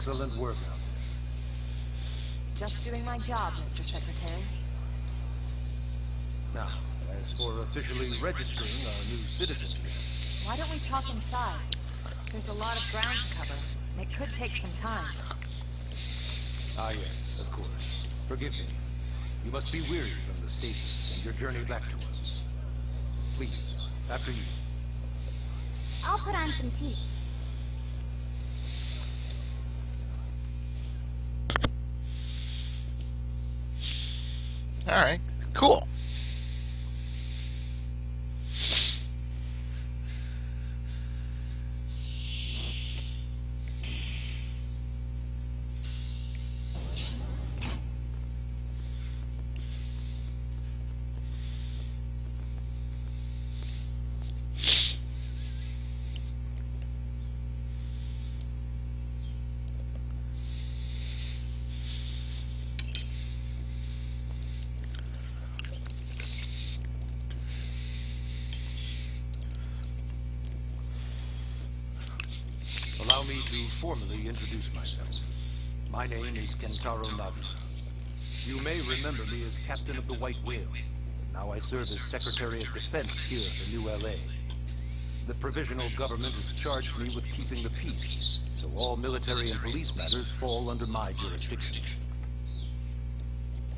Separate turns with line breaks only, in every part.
Excellent work out
Just doing my job, Mr. Secretary.
there. Now, as for officially registering our new citizens here.
Why don't we talk inside? There's a lot of ground to cover, and it could take some time.
Ah, yes, of course. Forgive me. You must be weary from the stasis and your journey back to us. Please, after you.
I'll put on some tea.
Alright, cool.
Allow me to formally introduce myself. My name is Kentaro Nagi. You may remember me as Captain of the White Whale. Now I serve as Secretary of Defense here at the New LA. The provisional government has charged me with keeping the peace, so all military and police matters fall under my jurisdiction.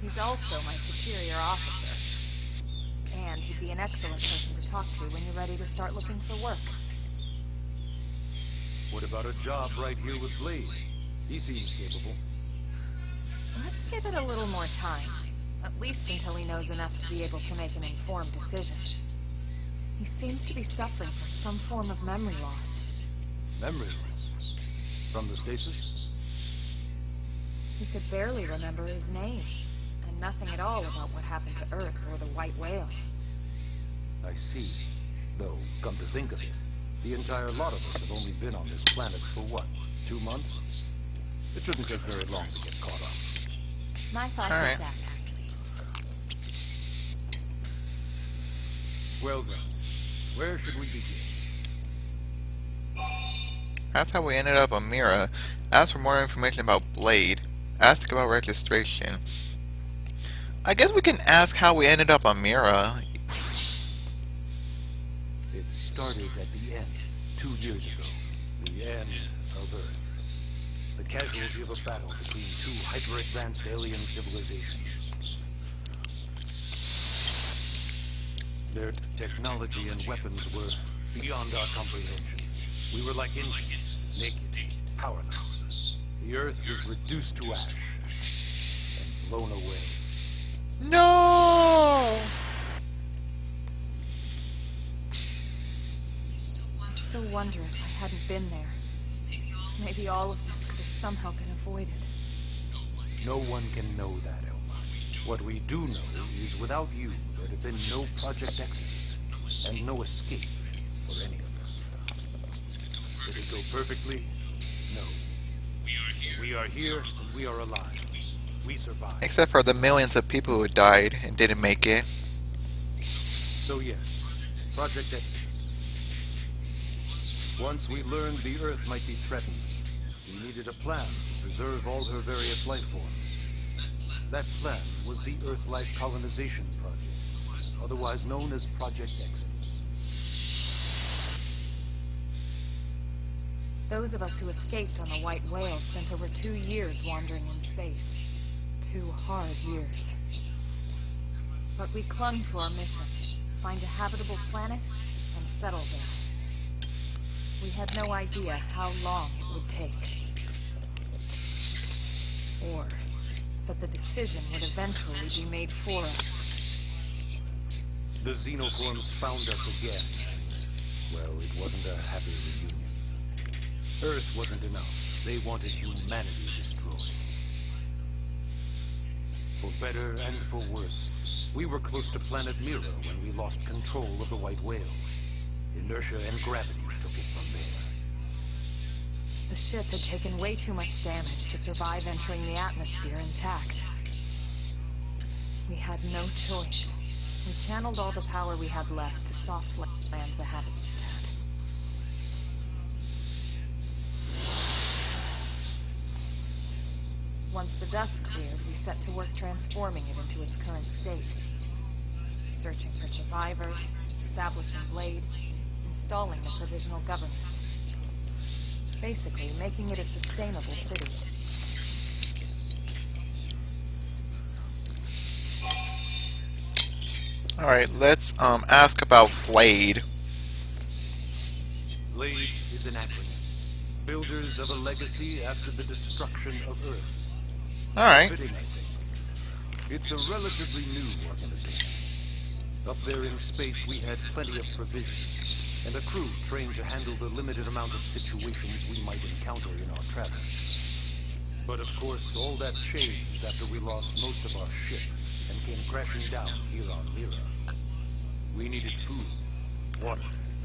He's also my superior officer. And he'd be an excellent person to talk to when you're ready to start looking for work.
What about a job right here with Blade? He seems capable.
Let's give it a little more time. At least until he knows enough to be able to make an informed decision. He seems to be suffering from some form of memory loss.
Memory loss? From the stasis?
He could barely remember his name, and nothing at all about what happened to Earth or the White Whale.
I see. Though, come to think of it, the entire lot of us have only been on this planet for what, 2 months? It shouldn't take very long to get caught up.
My thoughts
All right.
exactly.
Well then, where should we begin?
That's how we ended up on Mira. Ask for more information about Blade. Ask about registration. I guess we can ask how we ended up on Mira.
It started at the end, 2 years ago. The end of Earth. The casualty of a battle between two hyper-advanced alien civilizations. Their technology and weapons were beyond our comprehension. We were like infants, naked, powerless. The Earth was reduced to ash and blown away.
No!
I still wonder if I hadn't been there. Maybe all of this could have somehow been avoided.
No one can know that, Elma. What we do know is without you, there'd have been no Project Exodus, and no escape for any of us. Did it go perfectly? No. We are here, and we are alive. We survived.
Except for the millions of people who died and didn't make it.
So yes, Project Exodus. Once we learned the Earth might be threatened, we needed a plan to preserve all her various life forms. That plan was the Earth Life Colonization Project, otherwise known as Project Exodus.
Those of us who escaped on the White Whale spent over 2 years wandering in space. 2 hard years. But we clung to our mission, find a habitable planet and settle there. We had no idea how long it would take. Or that the decision would eventually be made for us.
The Xenoforms found us again. Well, it wasn't a happy reunion. Earth wasn't enough. They wanted humanity destroyed. For better and for worse, we were close to planet Mira when we lost control of the White Whale. Inertia and gravity took it from there.
The ship had taken way too much damage to survive entering the atmosphere intact. We had no choice. We channeled all the power we had left to soft land the habitat. Once the dust cleared, we set to work transforming it into its current state. Searching for survivors, establishing Blade, installing the provisional government. Basically, making it a sustainable city.
Alright, let's ask about Blade.
Blade is an acronym. Builders of a legacy after the destruction of Earth.
Alright.
Fitting, I think. It's a relatively new organization. Up there in space, we had plenty of provisions, and a crew trained to handle the limited amount of situations we might encounter in our travels. But of course, all that changed after we lost most of our ship and came crashing down here on Mira. We needed food, water,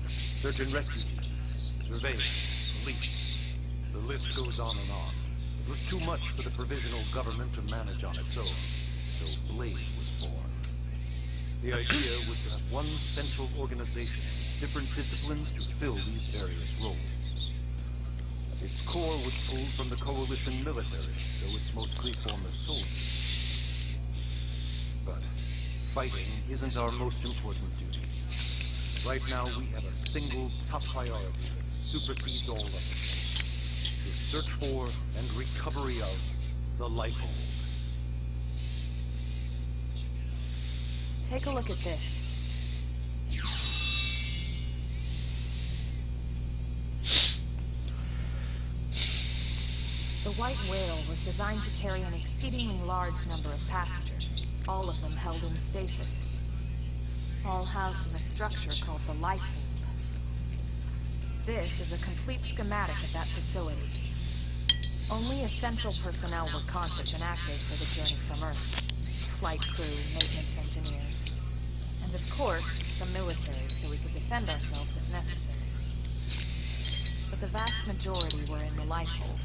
search and rescue teams, surveillance, police. The list goes on and on. It was too much for the provisional government to manage on its own, so Blade was born. The idea was to have one central organization, different disciplines to fill these various roles. Its core was pulled from the Coalition military, though it's mostly formed of soldiers. But fighting isn't our most important duty. Right now, we have a single top priority that supersedes all others. The search for and recovery of the Lifehold.
Take a look at this. The White Whale was designed to carry an exceedingly large number of passengers, all of them held in stasis. All housed in a structure called the Lifehold. This is a complete schematic of that facility. Only essential personnel were conscious and active for the journey from Earth. Flight crew, maintenance engineers, and of course, some military so we could defend ourselves if necessary. But the vast majority were in the Lifehold.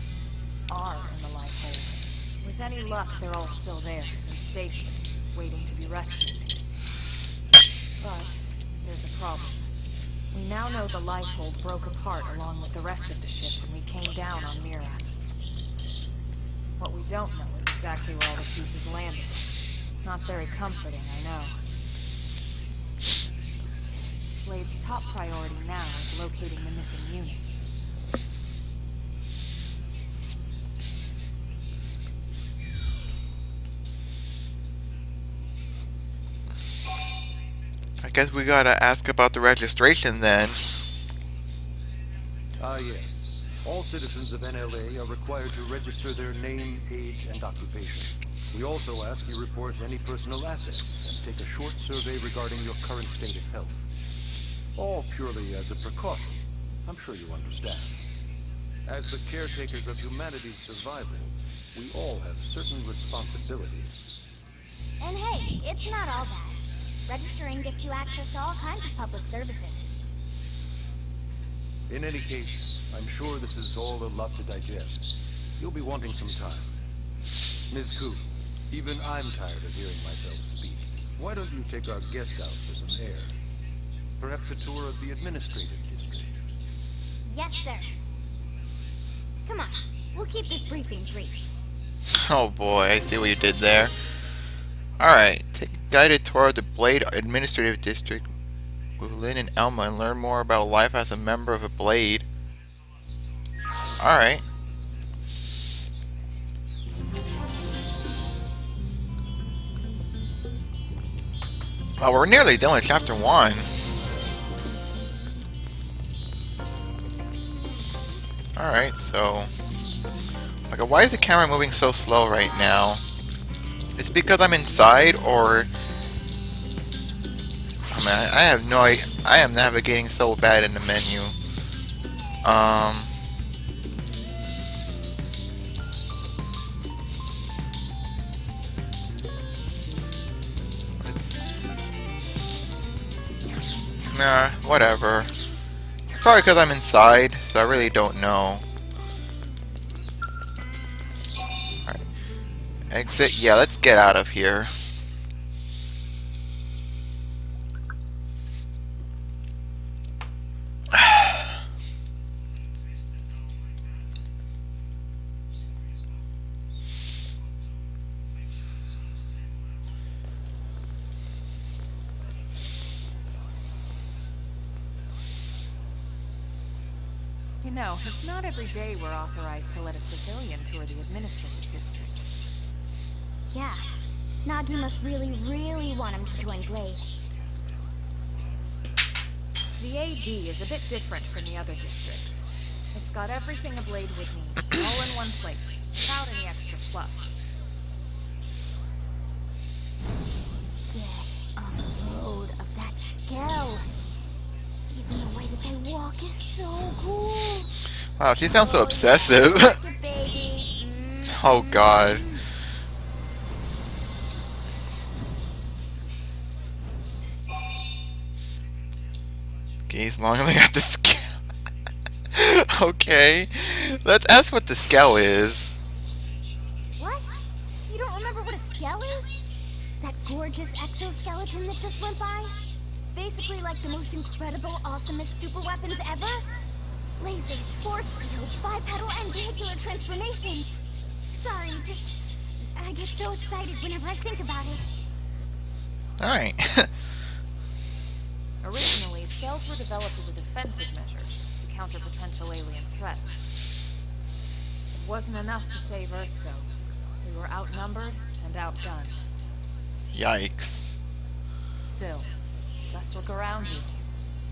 Are in the Lifehold. With any luck, they're all still there, in stasis, waiting to be rescued. But there's a problem. We now know the Lifehold broke apart along with the rest of the ship when we came down on Mira. What we don't know is exactly where all the pieces landed. Not very comforting, I know. Blade's top priority now is locating the missing units.
I guess we gotta ask about the registration then.
Yes. All citizens of NLA are required to register their name, age, and occupation. We also ask you report any personal assets and take a short survey regarding your current state of health. All purely as a precaution. I'm sure you understand. As the caretakers of humanity's survival, we all have certain responsibilities.
And hey, it's not all bad. Registering gets you access to all kinds of public services.
In any case, I'm sure this is all a lot to digest. You'll be wanting some time. Ms. Koo, even I'm tired of hearing myself speak. Why don't you take our guest out for some air? Perhaps a tour of the administrative district.
Yes, sir. Come on, we'll keep this briefing brief.
Oh boy, I see what you did there. Alright, take a guided tour of the Blade Administrative District with Lynn and Elma and learn more about life as a member of a Blade. Alright. Well, we're nearly done with Chapter 1. Alright, so... Okay, why is the camera moving so slow right now? It's because I'm inside, or... I mean, I have no idea. I am navigating so bad in the menu. Nah, whatever. Probably because I'm inside, so I really don't know. Alright. Exit. Yeah, let's get out of here.
No, it's not every day we're authorized to let a civilian tour the administrative district.
Yeah. Nagi must really, really want him to join Blade.
The AD is a bit different from the other districts. It's got everything a Blade would need, all in one place, without any extra fluff.
Get a load of that scale. Even the way that they walk is so cool.
Wow, she sounds so obsessive.
Yeah, baby.
Oh god. Okay, he's long at the scale. Okay, let's ask what the scale is.
What? You don't remember what a scale is? That gorgeous exoskeleton that just went by? Basically like the most incredible, awesomest super weapons ever? Lasers, force fields, bipedal and vehicular transformations. Sorry, I get so excited whenever I think about it.
Alright.
Originally, scales were developed as a defensive measure to counter potential alien threats. It wasn't enough to save Earth, though. We were outnumbered and outgunned.
Yikes.
Still, just look around you.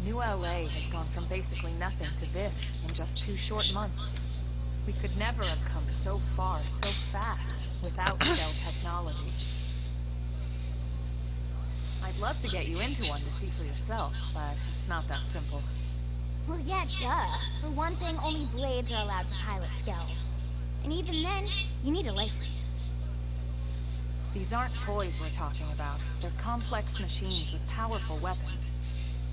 New LA has gone from basically nothing to this in just 2 short months. We could never have come so far, so fast, without scale technology. I'd love to get you into one to see for yourself, but it's not that simple.
Well, yeah, duh. For one thing, only Blades are allowed to pilot scales. And even then, you need a license.
These aren't toys we're talking about. They're complex machines with powerful weapons.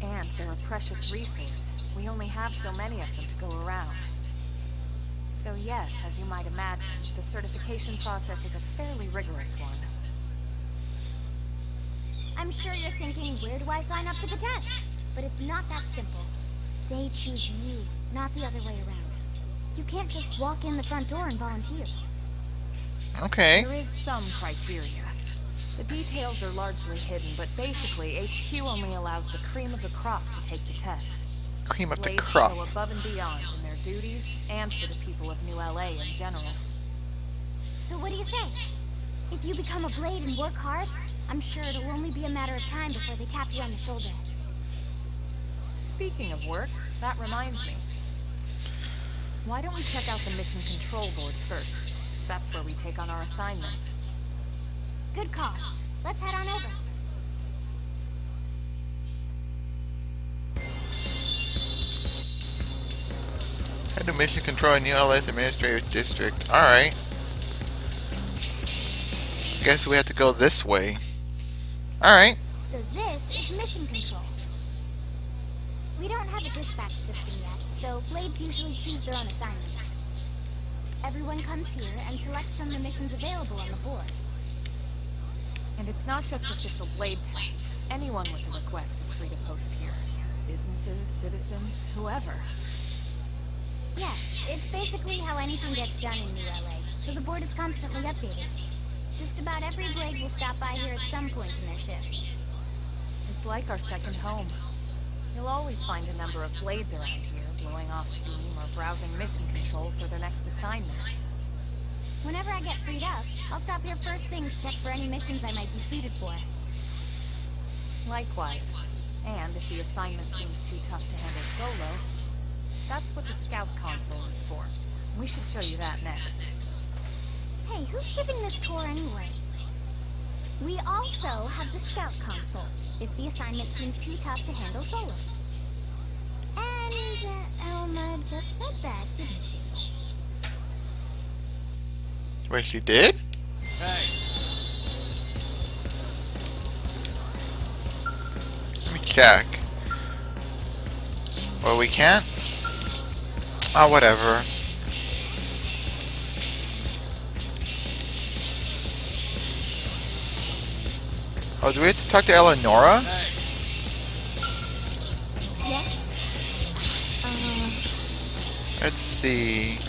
And they're a precious resource. We only have so many of them to go around. So yes, as you might imagine, the certification process is a fairly rigorous one.
I'm sure you're thinking, where do I sign up for the test? But it's not that simple. They choose you, not the other way around. You can't just walk in the front door and volunteer.
Okay.
There is some criteria. The details are largely hidden, but basically, HQ only allows the cream of the crop to take the test.
Cream of the
Blades
crop.
go above and beyond in their duties, and for the people of New LA in general.
So what do you say? If you become a Blade and work hard, I'm sure it'll only be a matter of time before they tap you on the shoulder.
Speaking of work, that reminds me. Why don't we check out the mission control board first? That's where we take on our assignments.
Good call. Let's head on over.
Head to mission control in New LA's administrative district. Alright. Guess we have to go this way. Alright.
So this is mission control. We don't have a dispatch system yet, so Blades usually choose their own assignments. Everyone comes here and selects from the missions available on the board.
And it's not just official Blade tasks. Anyone with a request is free to post here. Businesses, citizens, whoever.
Yeah, it's basically how anything gets done in New LA, so the board is constantly updated. Just about every Blade will stop by here at some point in their shift.
It's like our second home. You'll always find a number of Blades around here, blowing off steam or browsing mission control for their next assignment.
Whenever I get freed up, I'll stop here first thing to check for any missions I might be suited for.
Likewise. And if the assignment seems too tough to handle solo, that's what the Scout Console is for. We should show you that next.
Hey, who's giving this tour anyway? We also have the Scout Console, if the assignment seems too tough to handle solo. And Elma just said that, didn't she?
Wait, she did?
Hey,
Let me check. Well, we can't? Oh, whatever. Oh, do we have to talk to Eleonora?
hey.
Yes?
Let's see.